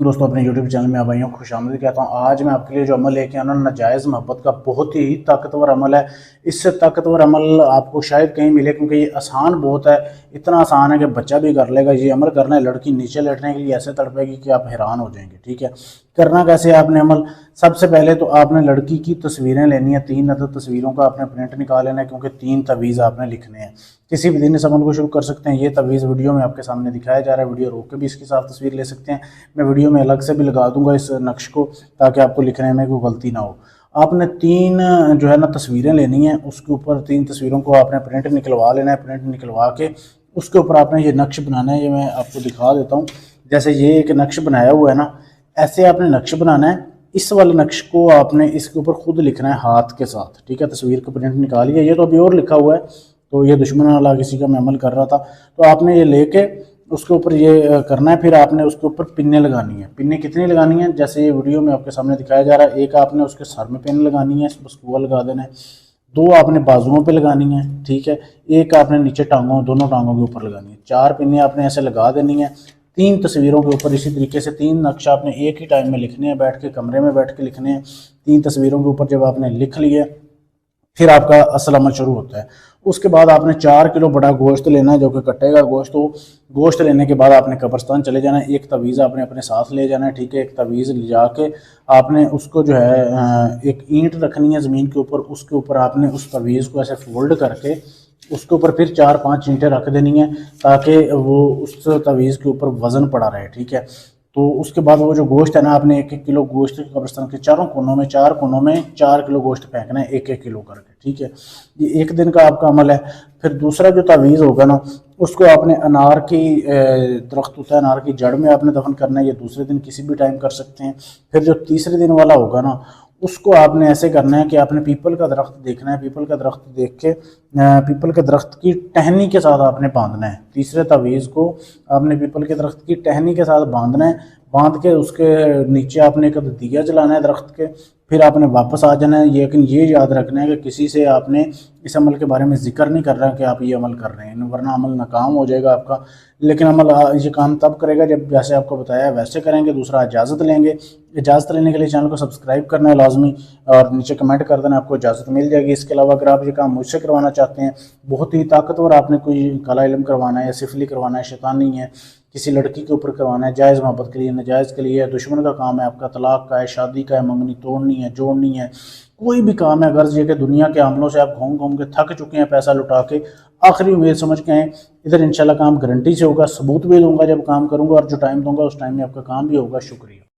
दोस्तों अपने YouTube channel में आप भाइयों को खुशामदीद कहता हूँ। आज मैं आपके लिए जो अमल लेके आना नाजायज़ मोहब्बत का बहुत ही ताकतवर अमल है। इससे ताकतवर अमल आपको शायद कहीं मिले, क्योंकि ये आसान बहुत है। इतना आसान है कि बच्चा भी कर लेगा। ये अमल करना है, लड़की नीचे लेटने के लिए ऐसे तड़पेगी कि आप हैरान हो जाएंगे। ठीक है, करना कैसे है आपने अमल? सबसे पहले तो आपने लड़की की तस्वीरें लेनी है। 3 अदद तस्वीरों का आपने प्रिंट निकाल लेना है, क्योंकि 3 तवीज़ आपने लिखने हैं। किसी भी दिन इस अमल को शुरू कर सकते हैं। ये तवीज़ वीडियो में आपके सामने दिखाया जा रहा है। वीडियो रोक के भी इसकी साफ तस्वीर ले सकते हैं। मैं वीडियो में अलग से भी लगा दूंगा इस नक्श को, ताकि आपको लिखने में कोई गलती ना हो। आपने 3 जो है ना तस्वीरें लेनी है। उसके ऊपर 3 तस्वीरों को आपने प्रिंट निकलवा लेना है। प्रिंट निकलवा के उसके ऊपर आपने ये नक्श बनाना है। ये मैं आपको दिखा देता हूँ। जैसे ये एक नक्श बनाया हुआ है ना, ऐसे आपने नक्श बनाना है। इस वाले नक्श को आपने इसके ऊपर खुद लिखना है हाथ के साथ। ठीक है, तस्वीर का प्रिंट निकालिए। ये तो अभी और लिखा हुआ है, तो ये दुश्मन वाला किसी का मैं अमल कर रहा था। तो आपने ये लेके उसके ऊपर ये करना है। फिर आपने उसके ऊपर पिन्ने लगानी है। पिन्ने कितनी लगानी है? जैसे ये वीडियो में आपके सामने दिखाया जा रहा है। एक आपने उसके सर में पिन लगानी है, बस वो लगा देना है। 2 आपने बाजुओं पे लगानी है। ठीक है, एक आपने नीचे टांगों, दोनों टांगों के ऊपर लगानी है। 4 पिन्ने आपने ऐसे लगा देनी है। 3 तस्वीरों के ऊपर इसी तरीके से 3 नक्शा आपने एक ही टाइम में लिखने हैं, बैठ के कमरे में बैठ के लिखने हैं। 3 तस्वीरों के ऊपर जब आपने लिख लिए, फिर आपका असल अमल शुरू होता है। उसके बाद आपने 4 किलो बड़ा गोश्त लेना है, जो कि कटेगा गोश्त। तो गोश्त लेने के बाद आपने कब्रिस्तान चले जाना है। एक तवीज़ आपने अपने साथ ले जाना है। ठीक है, एक तवीज़ ले जाके आपने उसको जो है एक ईंट रखनी है ज़मीन के ऊपर। उसके ऊपर आपने उस तवीज़ को ऐसे फोल्ड करके उसके ऊपर फिर 4-5 ईंटें रख देनी है, ताकि वो उस तवीज़ के ऊपर वज़न पड़ा रहे। ठीक है, तो उसके बाद वो जो गोश्त है ना, आपने 1-1 किलो गोश्त कब्रिस्तान के 4 कोनों में 4 किलो गोश्त फेंकना है, 1-1 किलो करके। ठीक है, ये एक दिन का आपका अमल है। फिर दूसरा जो तावीज़ होगा ना, उसको आपने अनार की दरख्त होता है, अनार की जड़ में आपने दफन करना है। ये दूसरे दिन किसी भी टाइम कर सकते हैं। फिर जो तीसरे दिन वाला होगा ना, उसको आपने ऐसे करना है कि आपने पीपल का दरख्त देखना है। पीपल का दरख्त देख के पीपल के दरख्त की टहनी के साथ आपने बांधना है। तीसरे तावीज़ को आपने पीपल के दरख्त की टहनी के साथ बांधना है। बांध के उसके नीचे आपने एक दिया जलाना है दरख्त के। फिर आपने वापस आ जाना है। लेकिन ये याद रखना है कि किसी से आपने इस अमल के बारे में जिक्र नहीं कर रहा कि आप ये अमल कर रहे हैं, वरना अमल नाकाम हो जाएगा आपका। लेकिन अमल ये काम तब करेगा जब जैसे आपको बताया वैसे करेंगे। दूसरा, इजाज़त लेंगे। इजाज़त लेने के लिए चैनल को सब्सक्राइब करना है लाजमी, और नीचे कमेंट कर देना, आपको इजाज़त मिल जाएगी। इसके अलावा अगर आप ये काम मुझसे करवाना चाहते हैं, बहुत ही ताकतवर, आपने कोई काला इल्म करवाना है या सिफली करवाना है, शैतानी है, किसी लड़की के ऊपर करवाना है, जायज़ मोहब्बत के लिए, नाजायज़ के लिए, दुश्मन का काम है आपका, तलाक का है, शादी का है, मंगनी तोड़नी है, जोड़नी है, कोई भी काम है, गर्ज ये कि दुनिया के अमलों से आप घूम घूम के थक चुके हैं, पैसा लुटा के, आखिरी उम्मीद समझ के हैं, इधर इंशाल्लाह काम गारंटी से होगा। सबूत भी दूंगा जब काम करूंगा, और जो टाइम दूंगा उस टाइम में आपका काम भी होगा। शुक्रिया।